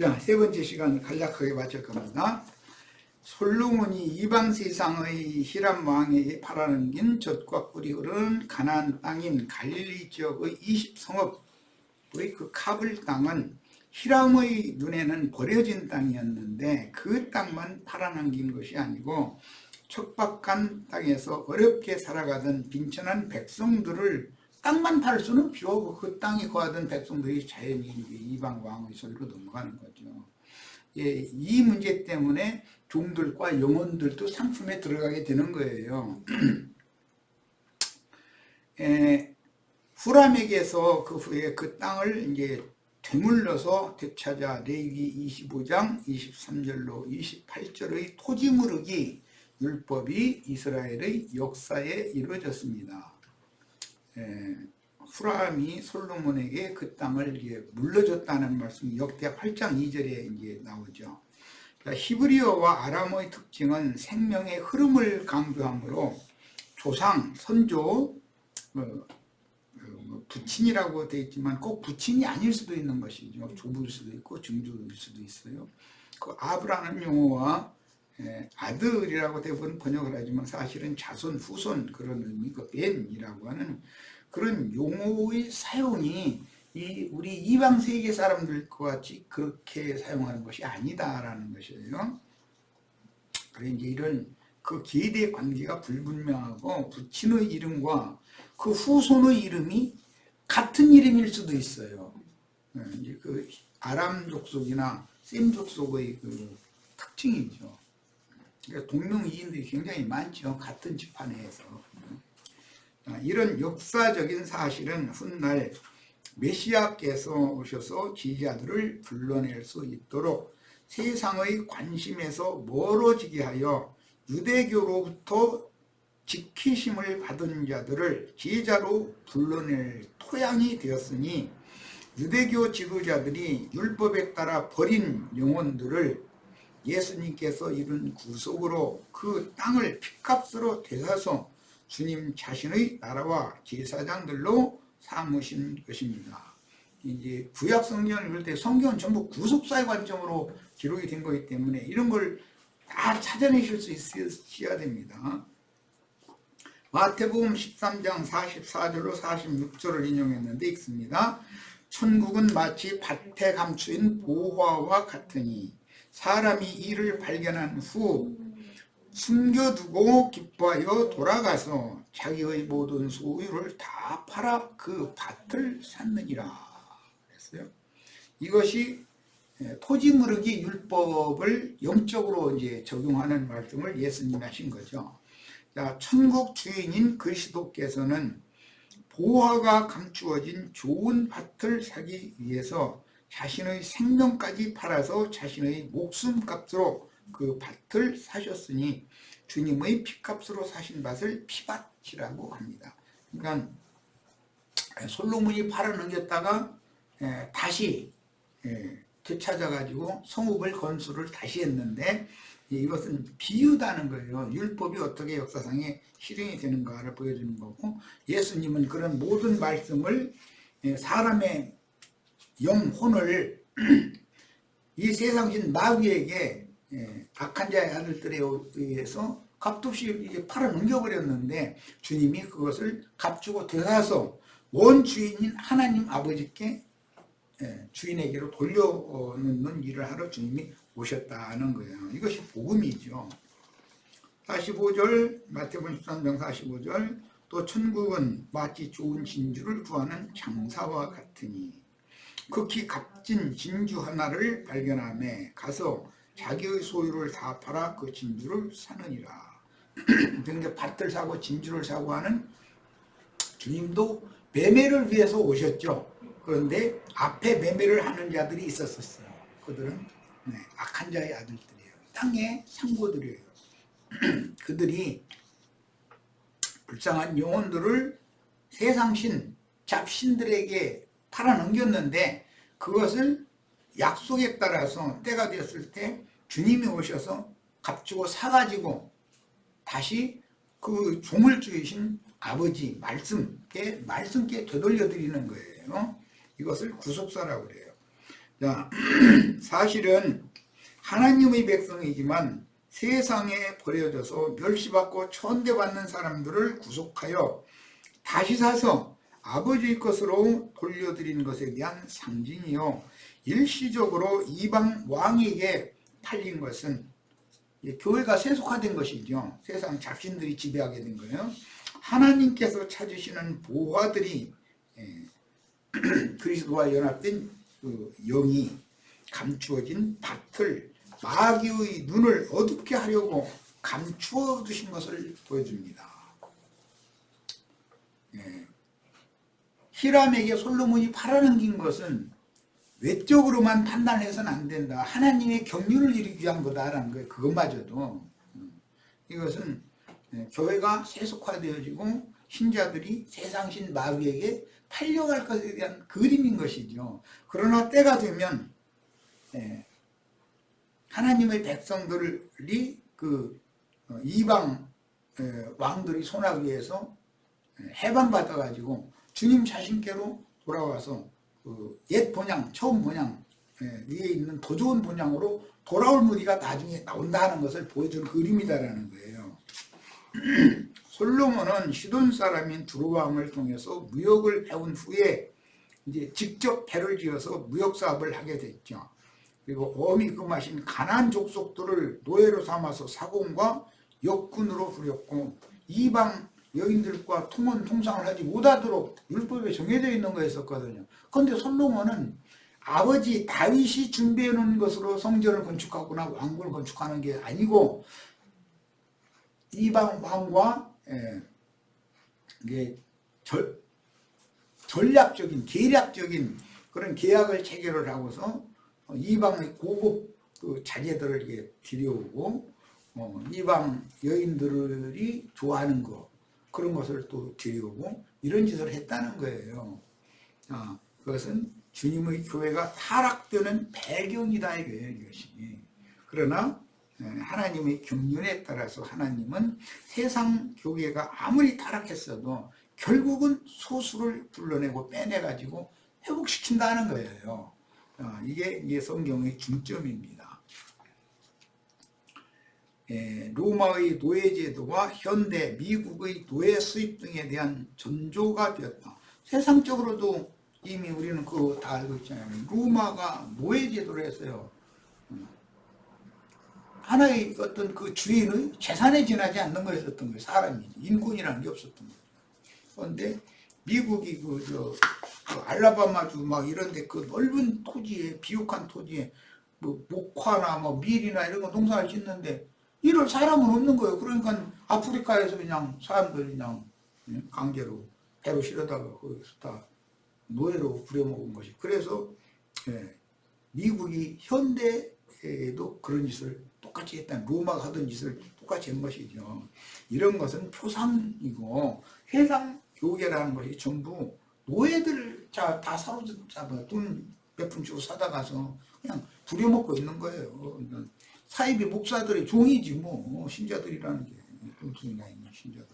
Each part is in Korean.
자, 세 번째 시간을 간략하게 마칠 겁니다. 솔로몬이 이방 세상의 히람 왕에게 팔아넘긴 젖과 꿀이 흐르는 가나안 땅인 갈릴리 지역의 20성읍의 그 카불 땅은 히람의 눈에는 버려진 땅이었는데 그 땅만 팔아넘긴 것이 아니고 척박한 땅에서 어렵게 살아가던 빈천한 백성들을 땅만 팔 수는 필요 없고 그 땅에 거하던 백성들이 자연히 이방 왕의 소리로 넘어가는 거죠. 예, 이 문제 때문에 종들과 영혼들도 상품에 들어가게 되는 거예요. 후람에게서 그 후에 그 땅을 이제 되물러서 되찾아 레위기 25장 23절로 28절의 토지 무르기 율법이 이스라엘의 역사에 이루어졌습니다. 후람이 솔로몬에게 그 땅을 이제 물려줬다는 말씀이 역대 8장 2절에 이제 나오죠. 히브리어와 아람어의 특징은 생명의 흐름을 강조하므로 조상, 선조, 부친이라고 되어 있지만 꼭 부친이 아닐 수도 있는 것이죠. 조부일 수도 있고 증조일 수도 있어요. 그 아브라는 용어와 아들이라고 대부분 번역을 하지만 사실은 자손, 후손 그런 의미, 그 벤이라고 하는 그런 용어의 사용이 우리 이방 세계 사람들과 같이 그렇게 사용하는 것이 아니다라는 것이에요. 그래서 이제 이런 그 계대 관계가 불분명하고 부친의 이름과 그 후손의 이름이 같은 이름일 수도 있어요. 이제 그 아람 족속이나 셈 족속의 그 특징이죠. 그러니까 동명이인들이 굉장히 많죠. 같은 집안 내에서. 이런 역사적인 사실은 훗날 메시아께서 오셔서 지지자들을 불러낼 수 있도록 세상의 관심에서 멀어지게 하여 유대교로부터 지키심을 받은 자들을 제자로 불러낼 토양이 되었으니 유대교 지도자들이 율법에 따라 버린 영혼들을 예수님께서 이룬 구속으로 그 땅을 피값으로 되사서 주님 자신의 나라와 제사장들로 삼으신 것입니다. 이제 구약 성경을 읽을 때 성경은 전부 구속사의 관점으로 기록이 된 거기 때문에 이런 걸 다 찾아내실 수 있어야 됩니다. 마태복음 13장 44절로 46절을 인용했는데 읽습니다. 천국은 마치 밭에 감추인 보화와 같으니 사람이 이를 발견한 후 숨겨두고 기뻐하여 돌아가서 자기의 모든 소유를 다 팔아 그 밭을 샀느니라 그랬어요. 이것이 토지 무르기 율법을 영적으로 이제 적용하는 말씀을 예수님이 하신 거죠. 자, 천국 주인인 그리스도께서는 보화가 감추어진 좋은 밭을 사기 위해서 자신의 생명까지 팔아서 자신의 목숨값으로 그 밭을 사셨으니 주님의 피값으로 사신 밭을 피밭이라고 합니다. 그러니까 솔로몬이 팔아넘겼다가 다시 되찾아가지고 성읍을 건수를 다시 했는데 이것은 비유다는 거예요. 율법이 어떻게 역사상에 실행이 되는가를 보여주는 거고 예수님은 그런 모든 말씀을 사람의 영혼을 이 세상신 마귀에게 악한 자의 아들들에 의해서 값없이 팔아넘겨버렸는데 주님이 그것을 값주고 되사서 원 주인인 하나님 아버지께 주인에게로 돌려놓는 일을 하러 주님이 오셨다는 거예요. 이것이 복음이죠. 45절 마태복음 13장 45절 또 천국은 마치 좋은 진주를 구하는 장사와 같으니 극히 값진 진주 하나를 발견하며 가서 자기의 소유를 다 팔아 그 진주를 사느니라. 그러니까 밭을 사고 진주를 사고 하는 주님도 매매를 위해서 오셨죠. 그런데 앞에 매매를 하는 자들이 있었어요. 그들은 악한 자의 아들들이에요. 땅의 상고들이에요. 그들이 불쌍한 영혼들을 세상신, 잡신들에게 팔아넘겼는데 그것을 약속에 따라서 때가 되었을 때 주님이 오셔서 값주고 사가지고 다시 그 조물주이신 아버지 말씀께 되돌려 드리는 거예요. 이것을 구속사라고 그래요. 자, 사실은 하나님의 백성이지만 세상에 버려져서 멸시받고 천대받는 사람들을 구속하여 다시 사서 아버지의 것으로 돌려드린 것에 대한 상징이요, 일시적으로 이방 왕에게 팔린 것은 교회가 세속화된 것이죠. 세상 잡신들이 지배하게 된 거예요. 하나님께서 찾으시는 보화들이 그리스도와 연합된 그 영이 감추어진 밭을 마귀의 눈을 어둡게 하려고 감추어 두신 것을 보여줍니다. 히람에게 솔로몬이 팔아넘긴 것은 외적으로만 판단해서는 안 된다, 하나님의 경륜을 이루기 위한 거다라는 거예요. 그것마저도. 이것은 교회가 세속화되어지고 신자들이 세상신 마귀에게 팔려갈 것에 대한 그림인 것이죠. 그러나 때가 되면 하나님의 백성들이 그 이방 왕들이 손아귀에서 해방받아 가지고 주님 자신께로 돌아와서 그 옛 본향, 처음 본향 위에 있는 더 좋은 본향으로 돌아올 무리가 나중에 나온다 하는 것을 보여주는 그림이다라는 거예요. 솔로몬은 시돈 사람인 두로왕을 통해서 무역을 해온 후에 이제 직접 배를 지어서 무역 사업을 하게 됐죠. 그리고 엄히 금하신 가나안 족속들을 노예로 삼아서 사공과 역군으로 부렸고 이방 여인들과 통상을 하지 못하도록 율법에 정해져 있는 거였었거든요. 그런데 솔로몬은 아버지 다윗이 준비해 놓은 것으로 성전을 건축하거나 왕궁을 건축하는 게 아니고 이방 왕과 이게 전략적인 계략적인 그런 계약을 체결을 하고서 이방의 고급 그 자제들을 이게 들여오고 이방 여인들이 좋아하는 거 그런 것을 또 들여오고 이런 짓을 했다는 거예요. 그것은 주님의 교회가 타락되는 배경이다 이거예요, 이것이. 그러나 하나님의 경륜에 따라서 하나님은 세상 교회가 아무리 타락했어도 결국은 소수를 불러내고 빼내가지고 회복시킨다는 거예요. 이게 성경의 중점입니다. 로마의 노예제도와 현대 미국의 노예 수입 등에 대한 전조가 되었다. 세상적으로도 이미 우리는 그거 다 알고 있잖아요. 로마가 노예제도를 했어요. 하나의 어떤 그 주인의 재산에 지나지 않는 거였었던 거예요. 사람이 인권이라는 게 없었던 거예요. 그런데 미국이 그 알라바마주 막 이런데 그 넓은 토지에 비옥한 토지에 뭐 목화나 뭐 밀이나 이런 거 농사를 짓는데 이럴 사람은 없는 거예요. 그러니까 아프리카에서 그냥 사람들이 그냥 강제로 배로 실어다가 거기서 다 노예로 부려먹은 것이. 그래서 미국이 현대에도 그런 짓을 똑같이 했다는, 로마가 하던 짓을 똑같이 한 것이죠. 이런 것은 표상이고 세상 교계라는 것이 전부 노예들 다 사로잡아 돈 몇 푼 주고 사다 가서 그냥 부려먹고 있는 거예요. 사이비 목사들의 종이지 뭐 신자들이라는 게 돈투이나 있는 신자들.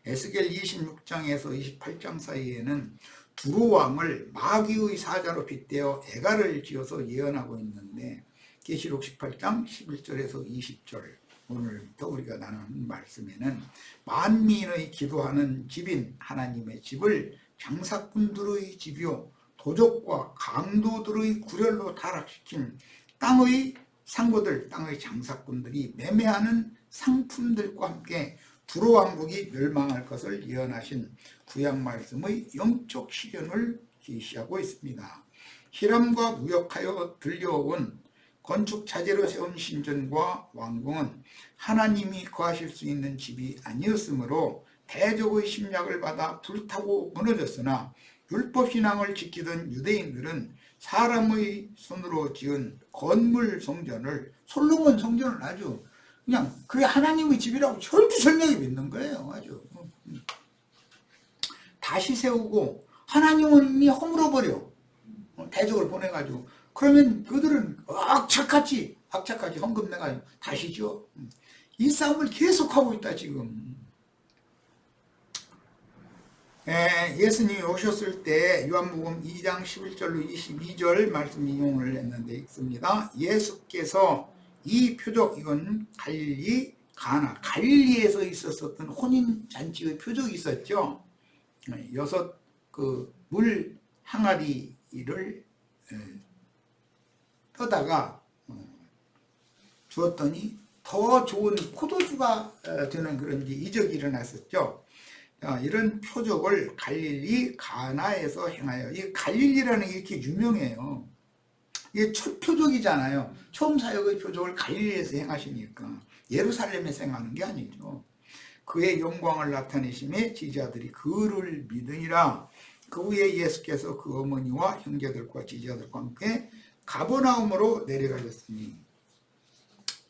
에스겔 26장에서 28장 사이에는 두로왕을 마귀의 사자로 빗대어 애가를 지어서 예언하고 있는데 계시록 18장 11절에서 20절 오늘부터 우리가 나누는 말씀에는 만민의 기도하는 집인 하나님의 집을 장사꾼들의 집이요 도적과 강도들의 구렬로 타락시킨 땅의 상고들, 땅의 장사꾼들이 매매하는 상품들과 함께 두로왕국이 멸망할 것을 예언하신 구약 말씀의 영적 시련을 계시하고 있습니다. 히람과 무역하여 들려온 건축 자재로 세운 신전과 왕궁은 하나님이 거하실 수 있는 집이 아니었으므로 대적의 심략을 받아 불타고 무너졌으나 율법신앙을 지키던 유대인들은 사람의 손으로 지은 건물 성전을, 솔로몬 성전을 아주 그냥 그게 하나님의 집이라고 철두철미하게 믿는 거예요. 아주 다시 세우고 하나님은 이미 허물어버려 대적을 보내가지고. 그러면 그들은 악착같이 헌금 내가지고 다시 지어. 이 싸움을 계속하고 있다 지금. 예수님이 오셨을 때 요한복음 2장 11절로 22절 말씀 인용을 했는데 있습니다. 예수께서 이 표적, 이건 갈릴리 가나, 갈릴리에서 있었던 혼인잔치의 표적이 있었죠. 6 물 항아리를 떠다가 주었더니 더 좋은 포도주가 되는 그런 이적이 일어났었죠. 이런 표적을 갈릴리 가나에서 행하여, 이 갈릴리라는 게 이렇게 유명해요. 이게 첫 표적이잖아요. 처음 사역의 표적을 갈릴리에서 행하시니까 예루살렘에서 행하는 게 아니죠. 그의 영광을 나타내심에 지지자들이 그를 믿으니라. 그 후에 예수께서 그 어머니와 형제들과 지지자들과 함께 가버나움으로 내려가셨으니,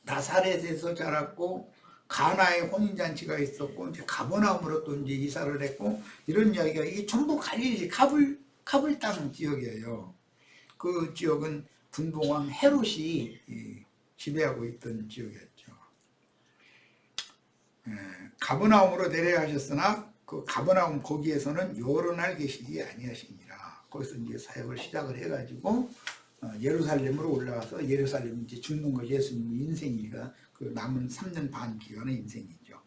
나사렛에서 자랐고 가나에 혼인잔치가 있었고 이제 가버나움으로 또 이제 이사를 했고, 이런 이야기가, 이게 전부 갈릴리 카불 땅 지역이에요. 그 지역은 분봉왕 헤롯이 지배하고 있던 지역이었죠. 가버나움으로 내려가셨으나 그 가버나움 거기에서는 여러 날 계시지 아니하시니라. 거기서 이제 사역을 시작을 해가지고 예루살렘으로 올라가서, 예루살렘 이제 죽는 것이 예수님의 인생이니까 그 남은 3년 반 기간의 인생이죠.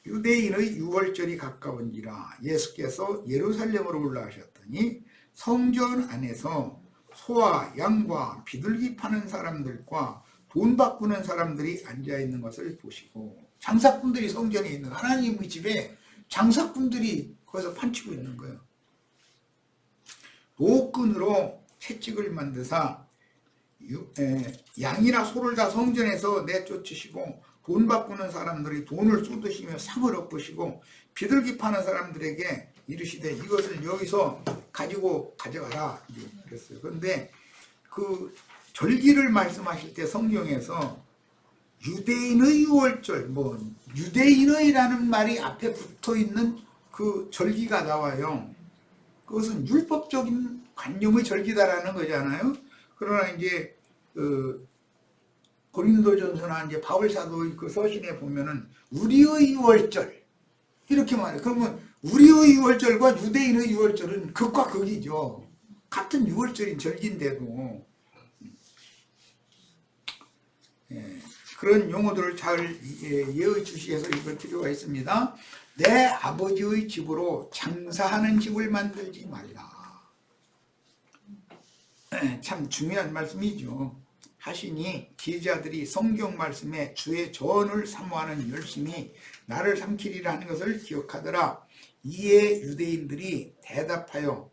유대인의 유월절이 가까운지라 예수께서 예루살렘으로 올라가셨더니 성전 안에서 소와 양과 비둘기 파는 사람들과 돈 바꾸는 사람들이 앉아있는 것을 보시고, 장사꾼들이 성전에 있는, 하나님의 집에 장사꾼들이 거기서 판치고 있는 거예요. 노끈으로 채찍을 만드사 양이나 소를 다 성전에서 내쫓으시고, 돈 바꾸는 사람들이 돈을 쏟으시며 상을 엎으시고, 비둘기 파는 사람들에게 이르시되 이것을 여기서 가지고 가져가라 그랬어요. 그런데 그 절기를 말씀하실 때 성경에서 유대인의 유월절, 유대인의라는 말이 앞에 붙어 있는 그 절기가 나와요. 그것은 율법적인 관념의 절기다라는 거잖아요. 그러나 이제 고린도전서나 이제 바울 사도의 그 서신에 보면은 우리의 유월절 이렇게 말해요. 그러면 우리의 유월절과 유대인의 유월절은 극과 극이죠. 같은 유월절인 절기인데도 그런 용어들을 잘 예의주시해서 읽을 필요가 있습니다. 내 아버지의 집으로 장사하는 집을 만들지 말라. 참 중요한 말씀이죠. 하시니 기자들이 성경 말씀에 주의 전을 사모하는 열심히 나를 삼키리라 하는 것을 기억하더라. 이에 유대인들이 대답하여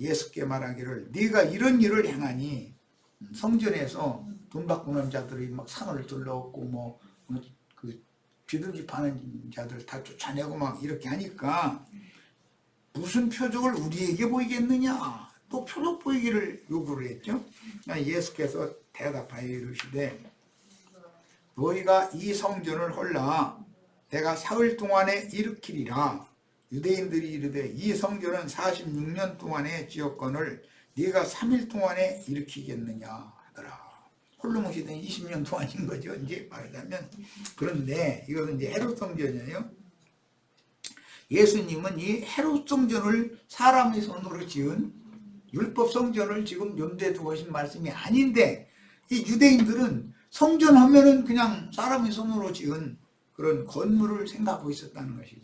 예수께 말하기를, 네가 이런 일을 행하니, 성전에서 돈 바꾸는 자들이 막 상을 둘러엎고 그 비둘기 파는 자들 다 쫓아내고 막 이렇게 하니까 무슨 표적을 우리에게 보이겠느냐, 또 표적 보이기를 요구를 했죠. 예수께서 대답하여 이르시되 너희가 이 성전을 헐라 내가 사흘 동안에 일으키리라. 유대인들이 이르되 이 성전은 46년 동안의 지었건을 네가 3일 동안에 일으키겠느냐 하더라. 홀로몬시대는 20년 동안인 거죠, 이제 말하자면. 그런데 이것은 이제 헤롯 성전이에요. 예수님은 이 헤롯 성전을 사람의 손으로 지은 율법 성전을 지금 염두에 두고 하신 말씀이 아닌데, 이 유대인들은 성전 하면은 그냥 사람의 손으로 지은 그런 건물을 생각하고 있었다는 것이죠.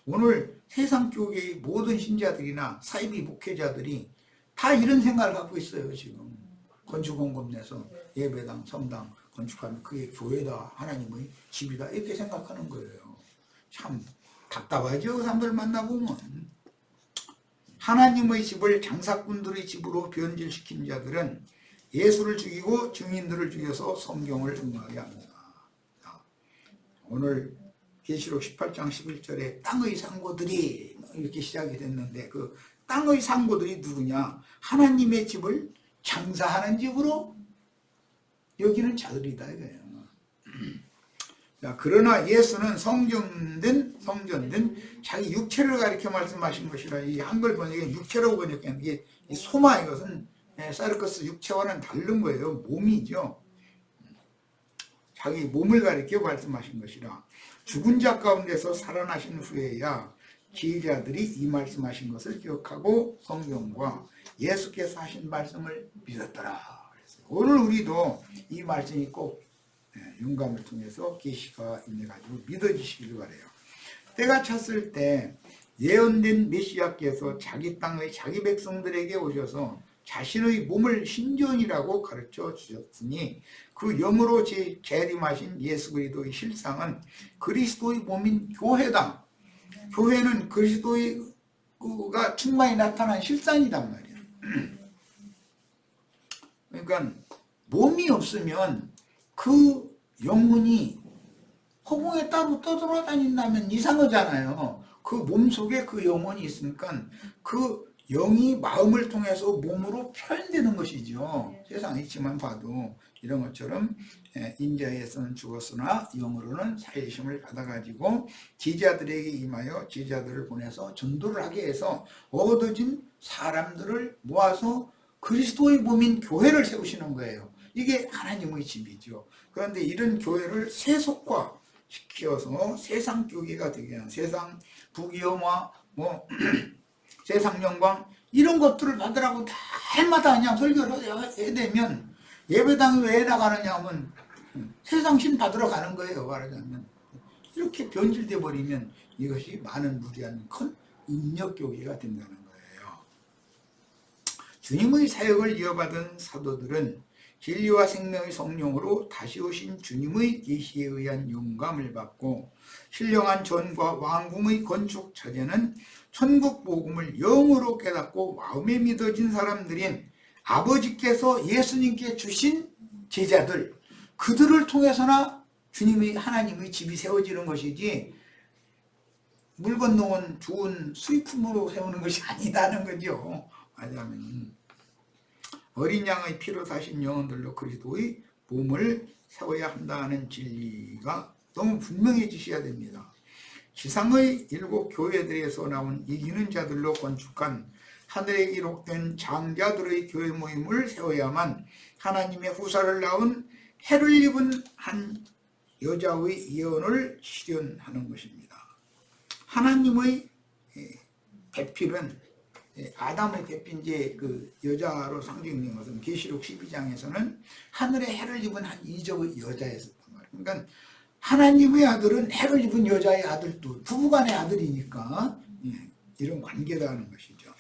오늘 세상 교계의 모든 신자들이나 사이비 목회자들이 다 이런 생각을 갖고 있어요. 지금 건축원금 내서 예배당, 성당 건축하면 그게 교회다, 하나님의 집이다, 이렇게 생각하는 거예요. 참 답답하죠, 사람들 만나보면. 하나님의 집을 장사꾼들의 집으로 변질시킨 자들은 예수를 죽이고 증인들을 죽여서 성경을 응하게 합니다. 오늘 계시록 18장 11절에 땅의 상고들이 이렇게 시작이 됐는데, 그 땅의 상고들이 누구냐? 하나님의 집을 장사하는 집으로 여기는 자들이다 이거예요. 자, 그러나 예수는 성전된 자기 육체를 가리켜 말씀하신 것이라, 이 한글 번역에 육체라고 번역했는데 이게 이 소마, 이것은 사르커스 육체와는 다른 거예요. 몸이죠. 자기 몸을 가리켜 말씀하신 것이라. 죽은 자 가운데서 살아나신 후에야 지휘자들이 이 말씀하신 것을 기억하고 성경과 예수께서 하신 말씀을 믿었더라. 오늘 우리도 이 말씀이 꼭 영감을 통해서 계시가 임해가지고 믿어지시길 바래요. 때가 찼을 때 예언된 메시아께서 자기 땅의 자기 백성들에게 오셔서 자신의 몸을 신전이라고 가르쳐 주셨으니 그 영으로 재림하신 예수 그리스도의 실상은 그리스도의 몸인 교회다. 교회는 그리스도가 충만히 나타난 실상이단 말이에요. 그러니까 몸이 없으면 그 영혼이 허공에 따로 떠돌아다닌다면 이상하잖아요. 그 몸 속에 그 영혼이 있으니까 그 영이 마음을 통해서 몸으로 표현되는 것이죠. 세상에 있지만 봐도 이런 것처럼 인자에서는 죽었으나 영으로는 살리심을 받아가지고 제자들에게 임하여 제자들을 보내서 전도를 하게 해서 얻어진 사람들을 모아서 그리스도의 몸인 교회를 세우시는 거예요. 이게 하나님의 집이죠. 그런데 이런 교회를 세속화시켜서 세상 교회가 되게 하는, 세상 부귀영화 세상 영광 이런 것들을 받으라고 날마다 그냥 설교를 해야 되면 예배당에 왜 나가느냐 하면 세상 신 받으러 가는 거예요. 말하자면 이렇게 변질돼 버리면 이것이 많은 무리한 큰 음력교회가 된다는 거예요. 주님의 사역을 이어받은 사도들은 진리와 생명의 성령으로 다시 오신 주님의 계시에 의한 영감을 받고 신령한 전과 왕궁의 건축 차제는 천국 복음을 영으로 깨닫고 마음에 믿어진 사람들인 아버지께서 예수님께 주신 제자들, 그들을 통해서나 주님의 하나님의 집이 세워지는 것이지 물 건너온 좋은 수입품으로 세우는 것이 아니다는 거죠. 맞아면 어린 양의 피로 사신 영혼들로 그리스도의 몸을 세워야 한다는 진리가 너무 분명해지셔야 됩니다. 지상의 7 교회들에서 나온 이기는 자들로 건축한 하늘에 기록된 장자들의 교회 모임을 세워야만 하나님의 후사를 낳은 해를 입은 한 여자의 예언을 실현하는 것입니다. 하나님의 배필은 아담의 배필 이제 그 여자로 상징된 것은 계시록 12장에서는 하늘에 해를 입은 한 이적의 여자였었단 말이에요. 그러니까 하나님의 아들은 해를 입은 여자의 아들도 부부간의 아들이니까 이런 관계다 하는 것이죠.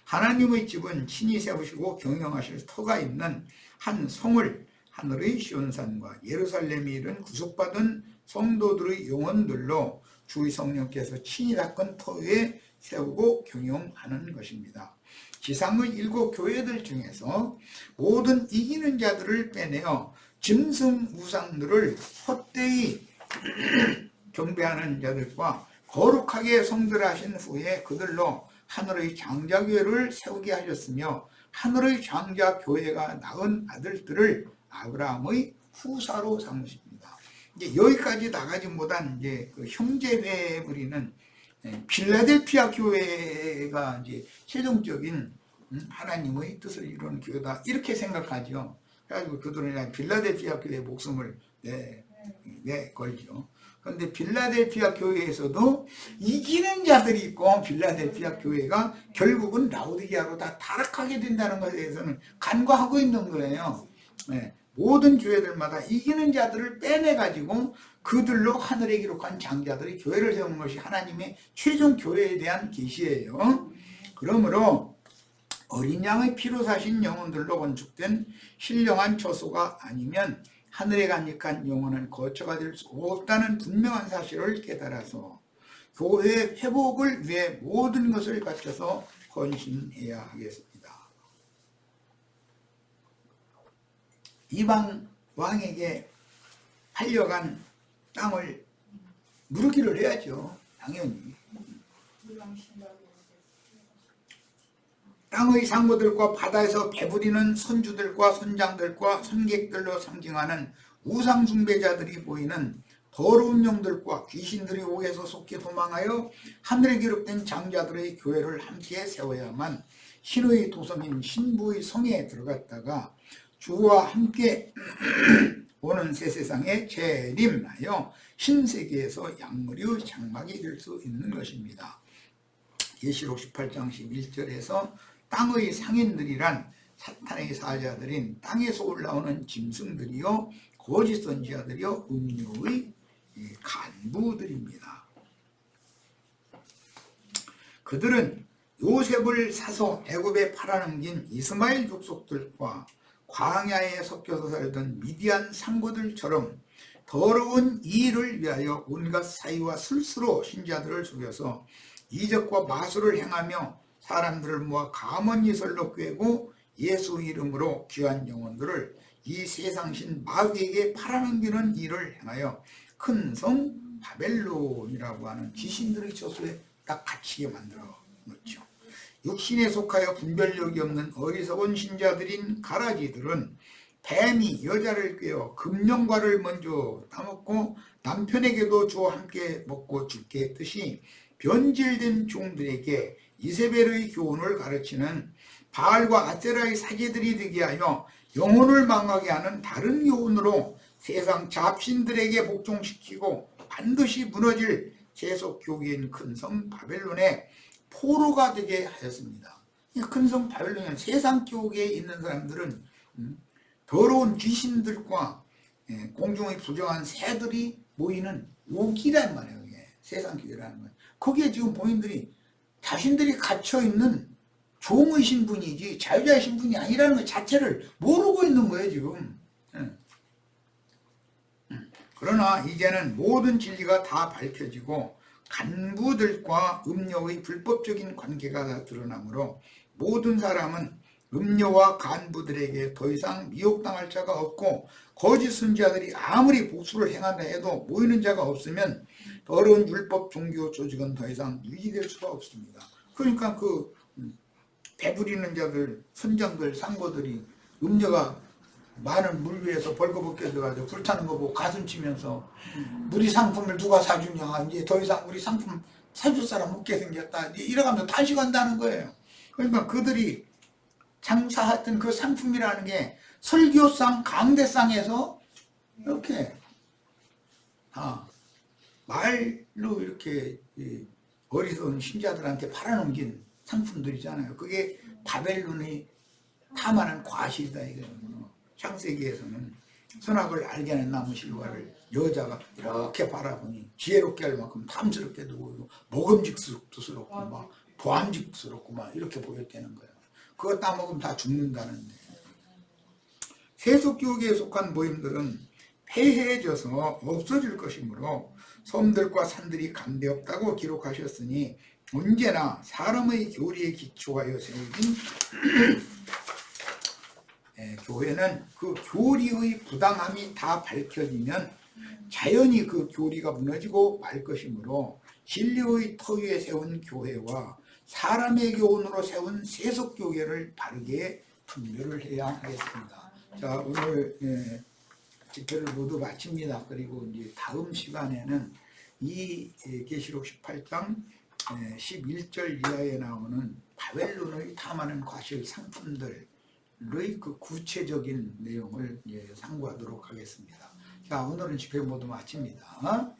하나님의 집은 친히 세우시고 경영하실 터가 있는 한 성을 하늘의 시온산과 예루살렘에 이른 구속받은 성도들의 영혼들로 주의 성령께서 친히 닦은 터 위에 세우고 경영하는 것입니다. 지상의 7 교회들 중에서 모든 이기는 자들을 빼내어 짐승 우상들을 헛되이 경배하는 자들과 거룩하게 성들하신 후에 그들로 하늘의 장자교회를 세우게 하셨으며 하늘의 장자교회가 낳은 아들들을 아브라함의 후사로 삼으십니다. 이제 여기까지 나가지 못한 이제 그 형제회 부리는 필라델피아 교회가 이제 최종적인 하나님의 뜻을 이루는 교회다 이렇게 생각하죠. 그래가지고 그들은 필라델피아 교회에 목숨을 걸죠. 그런데 필라델피아 교회에서도 이기는 자들이 있고 필라델피아 교회가 결국은 라오디게아로 다 타락하게 된다는 것에 대해서는 간과하고 있는 거예요. 모든 교회들마다 이기는 자들을 빼내가지고 그들로 하늘에 기록한 장자들이 교회를 세우는 것이 하나님의 최종 교회에 대한 계시예요. 그러므로 어린 양의 피로 사신 영혼들로 건축된 신령한 처소가 아니면 하늘에 간직한 영혼은 거처가 될 수 없다는 분명한 사실을 깨달아서 교회의 회복을 위해 모든 것을 바쳐서 헌신해야 하겠습니다. 이방 왕에게 팔려간 땅을 무르기를 해야죠. 당연히. 땅의 상고들과 바다에서 배부리는 선주들과 선장들과 선객들로 상징하는 우상숭배자들이 보이는 더러운 영들과 귀신들이 옥에서 속히 도망하여 하늘에 기록된 장자들의 교회를 함께 세워야만 신의 도성인 신부의 성에 들어갔다가 주와 함께 오는 새 세상에 재림하여 신세계에서 양무리의 장막이 될 수 있는 것입니다. 계시록 18장 11절에서 땅의 상인들이란 사탄의 사자들인 땅에서 올라오는 짐승들이요 거짓 선지자들이요 음료의 간부들입니다. 그들은 요셉을 사서 애굽에 팔아넘긴 이스마엘 족속들과 광야에 섞여서 살던 미디안 상고들처럼 더러운 이를 위하여 온갖 사이와 술수로 신자들을 속여서 이적과 마술을 행하며 사람들을 모아 가문이설로 꿰고 예수 이름으로 귀한 영혼들을 이 세상신 마귀에게 팔아넘기는 일을 행하여 큰 성 바벨론이라고 하는 귀신들의 저수에 딱 갇히게 만들어 놓죠. 육신에 속하여 분별력이 없는 어리석은 신자들인 가라지들은 뱀이 여자를 꿰어 금령과를 먼저 따먹고 남편에게도 주어 함께 먹고 죽게 했듯이 변질된 종들에게 이세벨의 교훈을 가르치는 바알과 아세라의 사제들이 되게 하여 영혼을 망하게 하는 다른 교훈으로 세상 잡신들에게 복종시키고 반드시 무너질 세속 교계인 큰 성 바벨론의 포로가 되게 하였습니다. 큰 성 바벨론은 세상 교계에 있는 사람들은 더러운 귀신들과 공중의 부정한 새들이 모이는 옥이란 말이에요. 이게 세상 교회라는 거예요. 거기에 지금 본인들이 자신들이 갇혀있는 종의 신분이지 자유자의 신분이 아니라는 것 자체를 모르고 있는 거예요 지금. 그러나 이제는 모든 진리가 다 밝혀지고 간부들과 음료의 불법적인 관계가 다 드러나므로 모든 사람은 음료와 간부들에게 더 이상 미혹당할 자가 없고 거짓 선지자들이 아무리 복수를 행한다 해도 모이는 자가 없으면 더러운 율법 종교 조직은 더 이상 유지될 수가 없습니다. 그러니까 그 배부리는 자들, 선장들, 상고들이 음료가 많은 물 위에서 벌거벗게 돼가지고 불타는 거 보고 가슴 치면서 우리 상품을 누가 사주냐, 이제 더 이상 우리 상품 사줄 사람 없게 생겼다, 이래가면서 탄식한다는 거예요. 그러니까 그들이 장사했던 그 상품이라는 게 설교상, 강대상에서 이렇게 말로 이렇게 어리석은 신자들한테 팔아넘긴 상품들이잖아요. 그게 바벨론이 탐하는 과실이다 이거예요. 창세기에서는 선악을 알게 하는 나무 실과를 여자가 이렇게 바라보니 지혜롭게 할 만큼 탐스럽게도 보이고 먹음직스럽고 막 보암직스럽고 막 이렇게 보였다는 거예요. 그거 따먹으면 다 죽는다는데, 세속교계에 속한 모임들은 폐해져서 없어질 것이므로 섬들과 산들이 간데없다고 기록하셨으니 언제나 사람의 교리에 기초하여 세워진 교회는 그 교리의 부당함이 다 밝혀지면 자연히 그 교리가 무너지고 말 것이므로 진리의 터 위에 세운 교회와 사람의 교훈으로 세운 세속교회를 바르게 분별을 해야 하겠습니다. 자, 오늘 집회를 모두 마칩니다. 그리고 이제 다음 시간에는 이 계시록 18장 11절 이하에 나오는 바벨론의 탐하는 과실 상품들의 그 구체적인 내용을 상고하도록 하겠습니다. 자, 오늘은 집회 모두 마칩니다.